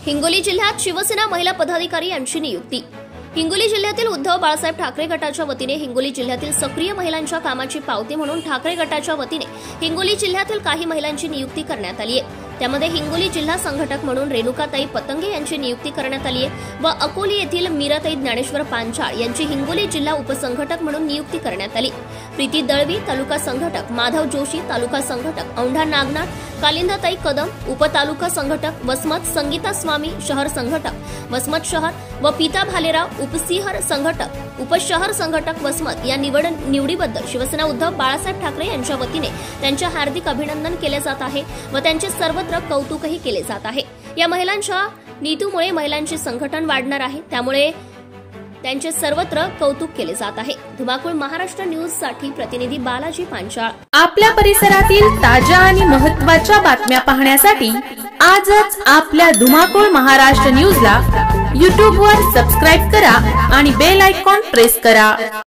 हिंगोली जिल्ह्यात शिवसेना महिला पदाधिकारी यांची नियुक्ती। हिंगोली जिल्ह्यातील उद्धव बाळासाहेब ठाकरे गटाच्या वतीने हिंगोली जिल्ह्यातील सक्रिय महिलांच्या कामाची पावती म्हणून ठाकरे गटाच्या वतीने हिंगोली जिल्ह्यातील काही महिलांची नियुक्ती करण्यात आली आहे। त्यामध्ये हिंगोली जिल्हा संघटक म्हणून रेणुकाताई पतंगे यांची नियुक्ती करण्यात आली आहे व अकोली येथील मीराताई ज्ञानेश्वर पांचाळ यांची हिंगोली जिल्हा उपसंघटक म्हणून नियुक्ती करण्यात आली। प्रीती दळवी तालुका संघटक, माधव जोशी तालुका संघटक, औंढा नागनाथ, कालिंदाताई कदम उपतालुका संघटक, वसमत संगीता स्वामी शहर संघटक वसमत शहर व पीता भालेराव उपसिंहर संघटक उपशहर संघटक वसमत या निवडीबद्दल शिवसेना उद्धव बाळासाहेब ठाकरे यांच्या वतीने त्यांचे हार्दिक अभिनंदन केले जात आहे व त्यांचे सर्वत्र कौतुकही केले जात आहे। या महिलांच्या नीतीमुळे महिलांचे संघटन वाढणार आहे, त्यामुळे त्यांचे सर्वत्र कौतुक केले जात आहे। धुमाकूळ महाराष्ट्र न्यूज साठी प्रतिनिधी बालाजी पांचाळ। आपल्या परिसरातील ताज्या आणि महत्त्वाच्या बातम्या पाहण्यासाठी आजच आपल्या धुमाकूळ महाराष्ट्र न्यूजला YouTube वर सबस्क्राइब करा आणि बेल आयकॉन प्रेस करा।